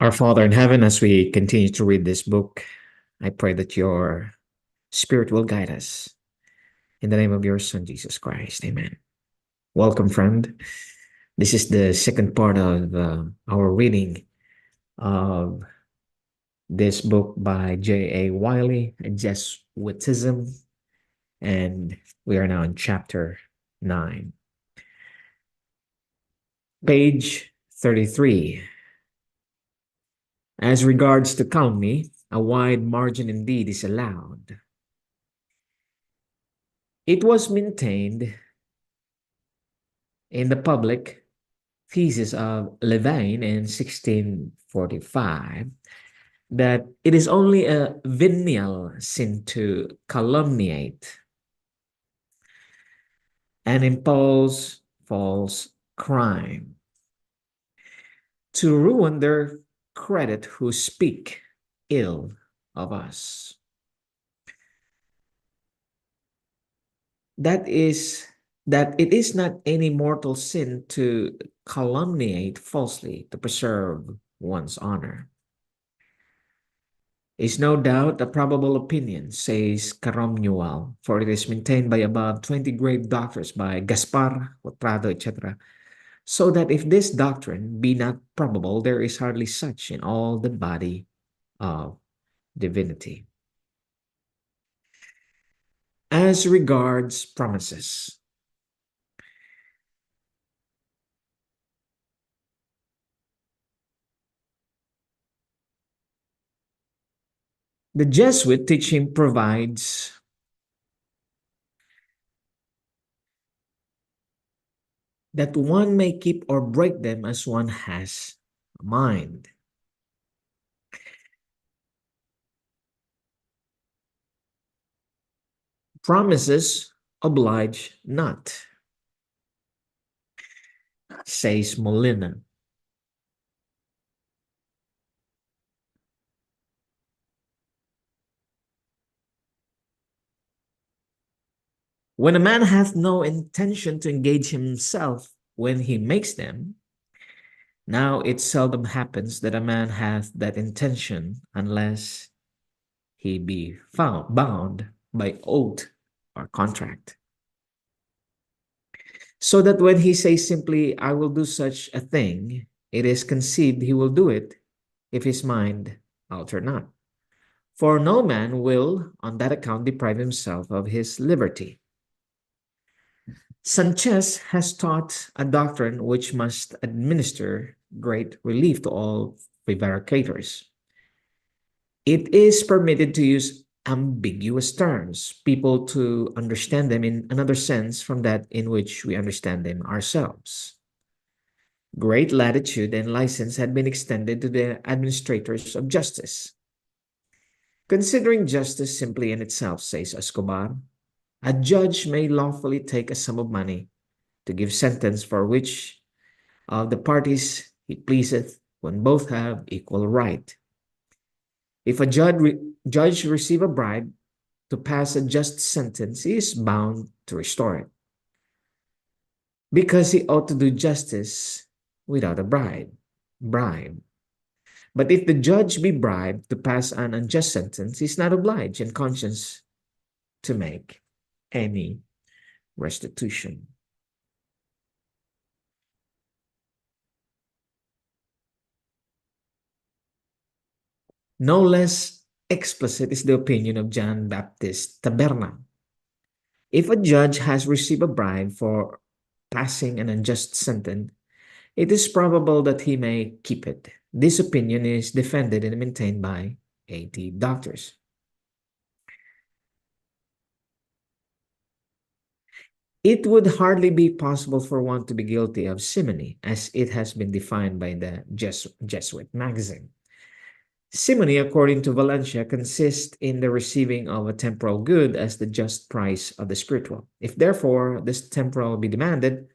Our Father in heaven, as we continue to read this book, I pray that your Spirit will guide us. In the name of your Son, Jesus Christ. Amen. Welcome, friend. This is the second part of our reading of this book by J.A. Wylie, Jesuitism, and we are now in chapter 9. Page 33. As regards to calumny, a wide margin indeed is allowed. It was maintained in the public thesis of Levine in 1645 that it is only a venial sin to calumniate and impose false crime, to ruin their credit who speak ill of us. That it is not any mortal sin to calumniate falsely to preserve one's honor. Is no doubt a probable opinion, says Caromnual, for it is maintained by above 20 grave doctors by Gaspar, Quadrado, etc., so that if this doctrine be not probable, there is hardly such in all the body of divinity. As regards promises, the Jesuit teaching provides that one may keep or break them as one has a mind. Promises oblige not, says Molina. When a man hath no intention to engage himself when he makes them, now it seldom happens that a man hath that intention unless he be found bound by oath or contract. So that when he says simply, I will do such a thing, it is conceived he will do it if his mind alter not. For no man will on that account deprive himself of his liberty. Sanchez has taught a doctrine which must administer great relief to all prevaricators. It is permitted to use ambiguous terms, people to understand them in another sense from that in which we understand them ourselves. Great latitude and license had been extended to the administrators of justice. Considering justice simply in itself, says Escobar, a judge may lawfully take a sum of money to give sentence for which of the parties he pleaseth when both have equal right. If a judge receive a bribe to pass a just sentence, he is bound to restore it, because he ought to do justice without a bribe. But if the judge be bribed to pass an unjust sentence, he is not obliged in conscience to make any restitution. No less explicit is the opinion of John Baptist Taberna. If a judge has received a bribe for passing an unjust sentence, it is probable that he may keep it. This opinion is defended and maintained by 80 doctors. It would hardly be possible for one to be guilty of simony, as it has been defined by the Jesuit maxim. Simony, according to Valencia, consists in the receiving of a temporal good as the just price of the spiritual. If therefore this temporal be demanded,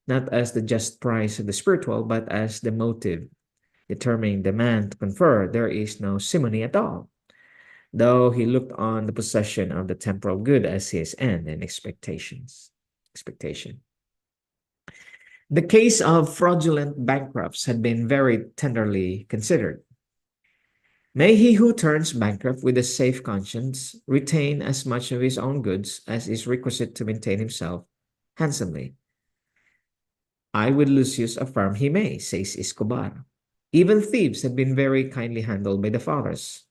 not as the just price of the spiritual, but as the motive determining the man to confer, there is no simony at all, though he looked on the possession of the temporal good as his end and expectation. The case of fraudulent bankrupts had been very tenderly considered. May he who turns bankrupt with a safe conscience retain as much of his own goods as is requisite to maintain himself handsomely. I with Lucius affirm he may, says Escobar. Even thieves have been very kindly handled by the fathers.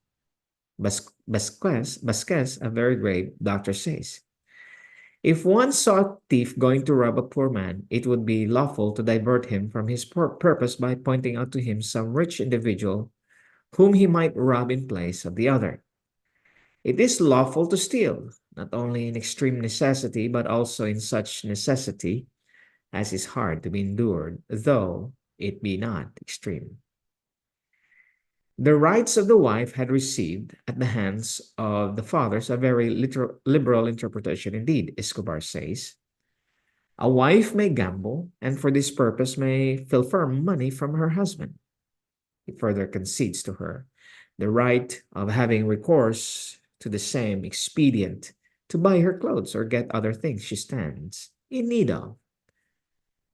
Vasquez, a very grave doctor, says, if one saw a thief going to rob a poor man, it would be lawful to divert him from his purpose by pointing out to him some rich individual whom he might rob in place of the other. It is lawful to steal, not only in extreme necessity, but also in such necessity as is hard to be endured, though it be not extreme. The rights of the wife had received at the hands of the fathers a very liberal interpretation indeed, Escobar says. A wife may gamble, and for this purpose may pilfer money from her husband. He further concedes to her the right of having recourse to the same expedient to buy her clothes or get other things she stands in need of.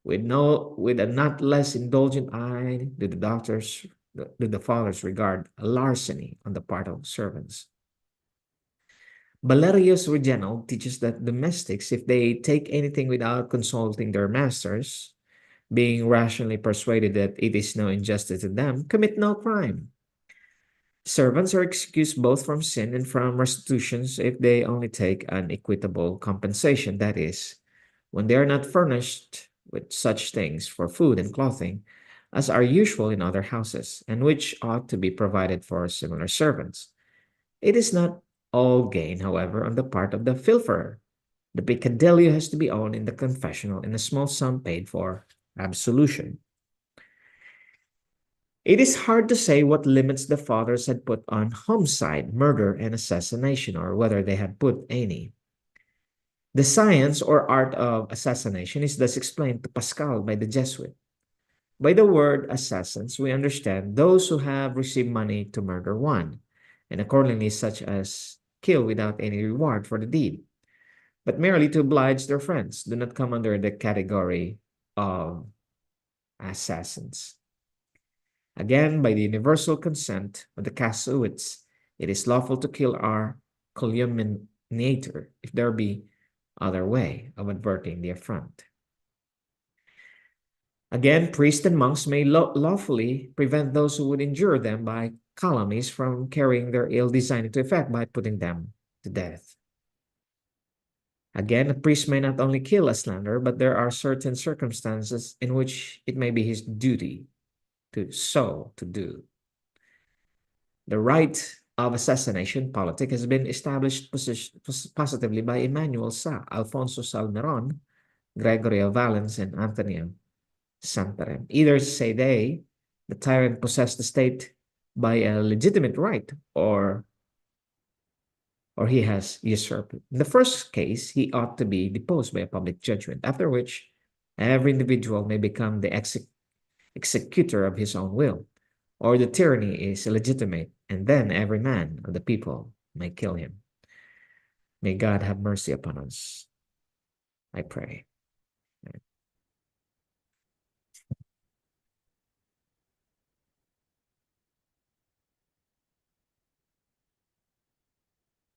With a not less indulgent eye do the fathers regard a larceny on the part of servants. Valerius Reginald teaches that domestics, if they take anything without consulting their masters, being rationally persuaded that it is no injustice to them, commit no crime. Servants are excused both from sin and from restitutions if they only take an equitable compensation, that is, when they are not furnished with such things for food and clothing as are usual in other houses, and which ought to be provided for similar servants. It is not all gain, however, on the part of the pilferer. The peccadillo has to be owned in the confessional and a small sum paid for absolution. It is hard to say what limits the fathers had put on homicide, murder, and assassination, or whether they had put any. The science or art of assassination is thus explained to Pascal by the Jesuit. By the word assassins, we understand those who have received money to murder one, and accordingly such as kill without any reward for the deed, but merely to oblige their friends, do not come under the category of assassins. Again, by the universal consent of the JESUITS, it is lawful to kill our calumniator if there be other way of averting the affront. Again, priests and monks may lawfully prevent those who would injure them by calumnies from carrying their ill design into effect by putting them to death. Again, a priest may not only kill a slanderer, but there are certain circumstances in which it may be his duty to do. The right of assassination politic has been established positively by Emmanuel Sa, Alfonso Salmeron, Gregory of Valens, and Anthony of Santarem. Either say they, the tyrant possessed the state by a legitimate right, or he has usurped it. In the first case, he ought to be deposed by a public judgment, after which every individual may become the executor of his own will, or the tyranny is illegitimate, and then every man of the people may kill him. May God have mercy upon us, I pray.